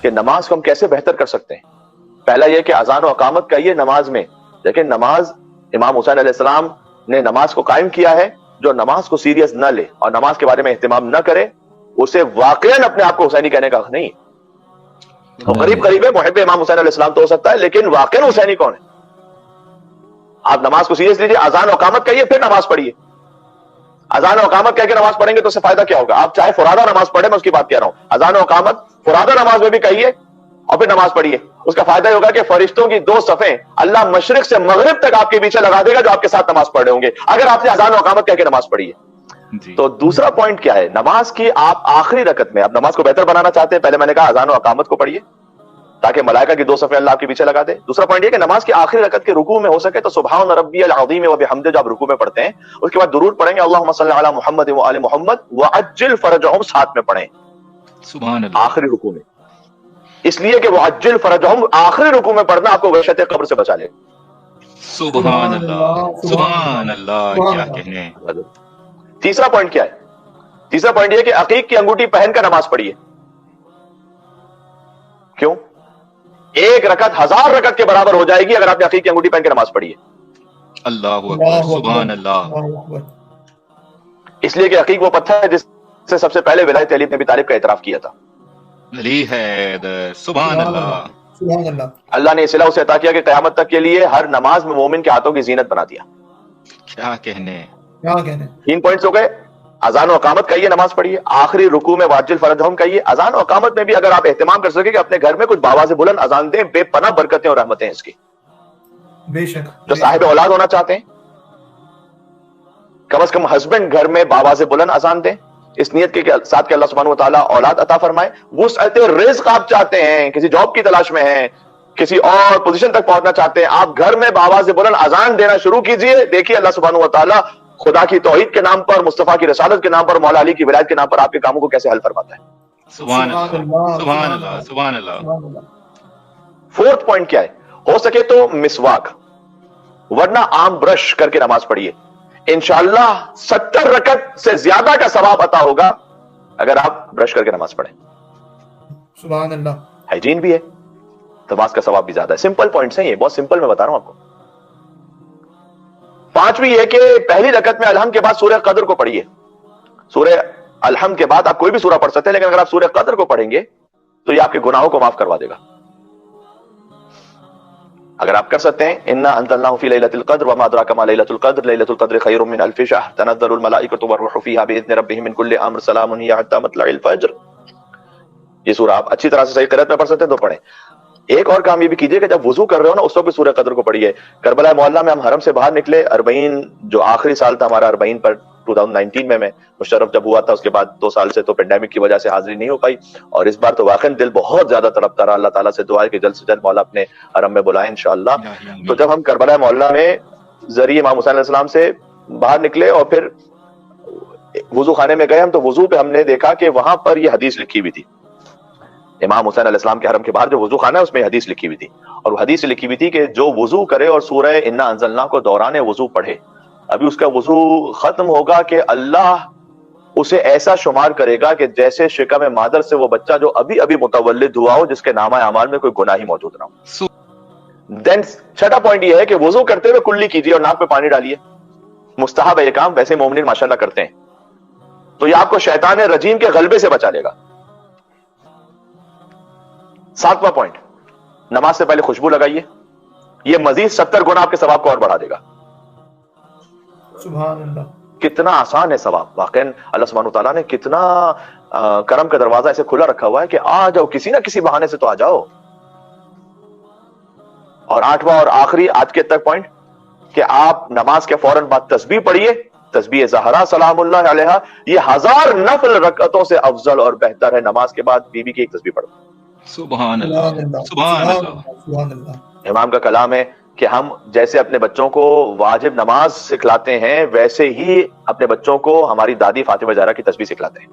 کہ نماز کو ہم کیسے بہتر کر سکتے ہیں. پہلا یہ کہ اذان و اقامت کہیے نماز میں، لیکن نماز امام حسین علیہ السلام نے نماز کو قائم کیا ہے. جو نماز کو سیریس نہ لے اور نماز کے بارے میں اہتمام نہ کرے، اسے واقعاً اپنے آپ کو حسینی کہنے کا حق نہیں. وہ قریب قریب ہے، محب امام حسین علیہ السلام تو ہو سکتا ہے، لیکن واقعاً حسینی کون ہے؟ آپ نماز کو سیریس لیجیے، اذان و اقامت کہیے پھر نماز پڑھیے. اذان و اقامت کہہ کے نماز پڑھیں گے تو اس سے فائدہ کیا ہوگا؟ آپ چاہے فرادہ نماز پڑھیں، میں اس کی بات کہہ رہا ہوں. اذان و اقامت فرادہ نماز میں بھی کہیے اور پھر نماز پڑھیے. اس کا فائدہ یہ ہوگا کہ فرشتوں کی 2 صفیں اللہ مشرق سے مغرب تک آپ کے پیچھے لگا دے گا جو آپ کے ساتھ نماز پڑھ رہے ہوں گے، اگر آپ نے اذان و اقامت کہہ کے نماز پڑھی ہے. تو دوسرا پوائنٹ کیا ہے؟ نماز کی آپ آخری رکعت میں، آپ نماز کو بہتر بنانا چاہتے ہیں، پہلے میں نے کہا اذان و اقامت کو پڑھیے تاکہ ملائکہ کی 2 صفیں اللہ آپ کے پیچھے لگا دے. دوسرا پوائنٹ یہ کہ نماز کی آخری رکعت کے رکوع میں ہو سکے تو سبحان ربی العظیم و بحمدہ جو آپ رکوع میں پڑھتے ہیں، اس کے بعد درود پڑھیں گے اللہم صلی علی محمد و آل محمد وعجل فرجہم، ساتھ میں پڑھیں سبحان اللہ آخری رکوع میں. اس لیے کہ وعجل فرجہم آخری رکوع میں پڑھنا آپ کو وحشت قبر سے بچا لے. سبحان اللہ سبحان اللہ، کیا کہنے. تیسرا پوائنٹ کیا ہے؟ تیسرا پوائنٹ یہ کہ عقیق کی انگوٹھی پہن کر نماز پڑھیے. کیوں؟ 1 رکعت 1000 رکعت کے برابر ہو جائے گی اگر آپ نے عقیق کی انگوٹھی پہن کے نماز پڑھی ہے. اللہ اکبر سبحان اللہ. اس لیے کہ عقیق وہ پتھر ہے جس سے سب سے پہلے ولایت علی بن ابی طالب کا اعتراف کیا تھا. علی حیدر سبحان اللہ. سبحان اللہ. اللہ نے صلہ اسے عطا کیا کہ قیامت تک کے لیے ہر نماز میں مومن کے ہاتھوں کی زینت بنا دیا. کیا کہنے. 3 پوائنٹس ہو گئے. اذان و اقامت کہیے نماز پڑھیے، آخری رکوع میں واجل فرجہم کہیے. اذان و اقامت میں بھی اگر آپ اہتمام کر سکیں کہ اپنے گھر میں کچھ بآواز بلند اذان دیں، بے پناہ برکتیں اور رحمتیں اس کی. بے شک. جو صاحب اولاد ہونا چاہتے ہیں کم از کم ہسبینڈ گھر میں بآواز بلند اذان دیں، اس نیت کے ساتھ کہ اللہ سبحانہ وتعالیٰ اولاد عطا فرمائے. وسعت رزق آپ چاہتے ہیں، کسی جاب کی تلاش میں ہیں، کسی اور پوزیشن تک پہنچنا چاہتے ہیں، آپ گھر میں بآواز بلند اذان دینا شروع کیجئے. دیکھیے اللہ سبحانہ وتعالیٰ خدا کی توحید کے نام پر، مصطفیٰ کی رسالت کے نام پر، مولا علی کی ولایت کے نام پر آپ کے کاموں کو کیسے حل فرماتا ہے. سبحان اللہ سبحان اللہ سبحان اللہ. 4تھ پوائنٹ کیا ہے؟ ہو سکے تو مسواک ورنہ عام برش کر کے نماز پڑھیے. انشاءاللہ 70 رکعت سے زیادہ کا ثواب عطا ہوگا اگر آپ برش کر کے نماز پڑھیں. سبحان اللہ. ہائیجین بھی ہے، نماز کا ثواب بھی زیادہ ہے. سمپل پوائنٹس ہیں یہ، بہت سمپل میں بتا رہا ہوں آپ کو. 5ویں یہ کہ پہلی رکعت میں الحمد کے بعد سورہ قدر کو پڑھیے. سورہ الحمد کے بعد آپ کوئی بھی سورہ پڑھ سکتے ہیں، لیکن اگر آپ سورہ قدر کو پڑھیں گے تو یہ آپ کے گناہوں کو معاف کروا دے گا. اگر آپ کر سکتے ہیں انا انزلناہ فی لیلۃ القدر وما ادراک ما لیلۃ القدر لیلۃ القدر خیر من الف شہر تنزل الملائکۃ والروح فیہا باذن ربہم من کل امر سلام ہی حتی مطلع الفجر. یہ سورہ آپ اچھی طرح سے صحیح قرأت میں پڑھ سکتے ہیں تو پڑھیں. ایک اور کام یہ بھی کیجئے کہ جب وضو کر رہے ہو نا اس وقت بھی سورہ قدر کو پڑھیے. کربلا معلیٰ میں ہم حرم سے باہر نکلے، 40 جو آخری سال تھا ہمارا 40 پر 2019 میں مشرف جب ہوا تھا، اس کے بعد 2 سال سے تو پینڈیمک کی وجہ سے حاضری نہیں ہو پائی، اور اس بار تو واقعی دل بہت زیادہ تڑپتا رہا. اللہ تعالیٰ سے دعا ہے کہ جلد سے جلد مولا اپنے حرم میں بلائیں انشاءاللہ. تو جب ہم کربلا معلیٰ میں ذریعے امام حسین علیہ السلام سے باہر نکلے اور پھر وضو خانے میں گئے ہم، تو وضو پہ ہم نے دیکھا کہ وہاں پر یہ حدیث لکھی ہوئی تھی. امام حسین علیہ السلام کے حرم کے باہر جو وضو خانہ ہے اس میں حدیث لکھی ہوئی تھی، اور وہ حدیث لکھی ہوئی تھی کہ جو وضو کرے اور سورہ انا انزلناہ کو دوران وضو پڑھے، ابھی اس کا وضو ختم ہوگا کہ اللہ اسے ایسا شمار کرے گا کہ جیسے شکم مادر سے وہ بچہ جو ابھی ابھی متولد ہوا ہو، جس کے نامہ اعمال میں کوئی گناہ ہی موجود نہ ہو. دین 6واں پوائنٹ یہ ہے کہ وضو کرتے ہوئے کلی کیجیے اور ناک پہ پانی ڈالیے. مستحب ہے یہ کام، ویسے مومنین ماشاءاللہ کرتے ہیں، تو یہ آپ کو شیطان رجیم کے غلبے سے بچا لے گا. 7واں پوائنٹ، نماز سے پہلے خوشبو لگائیے. یہ مزید 70 گنا آپ کے ثواب کو اور بڑھا دے گا. سبحان اللہ. کتنا آسان ہے ثواب. واقعا اللہ سبحانہ وتعالیٰ نے کتنا کرم کا دروازہ ایسے کھلا رکھا ہوا ہے کہ آ جاؤ، کسی نہ کسی بہانے سے تو آ جاؤ. اور 8واں اور آخری آج کے تک پوائنٹ کہ آپ نماز کے فوراً بعد تسبیح پڑھیے. تسبیح زہرا سلام اللہ علیہا یہ 1000 نفل رکعتوں سے افضل اور بہتر ہے. نماز کے بعد بی بی کی ایک تسبیح پڑھو. سبحان اللہ سبحان اللہ سبحان اللہ. امام کا کلام ہے کہ ہم جیسے اپنے بچوں کو واجب نماز سکھلاتے ہیں، ویسے ہی اپنے بچوں کو ہماری دادی فاطمہ زہرا کی تسبیح سکھلاتے ہیں.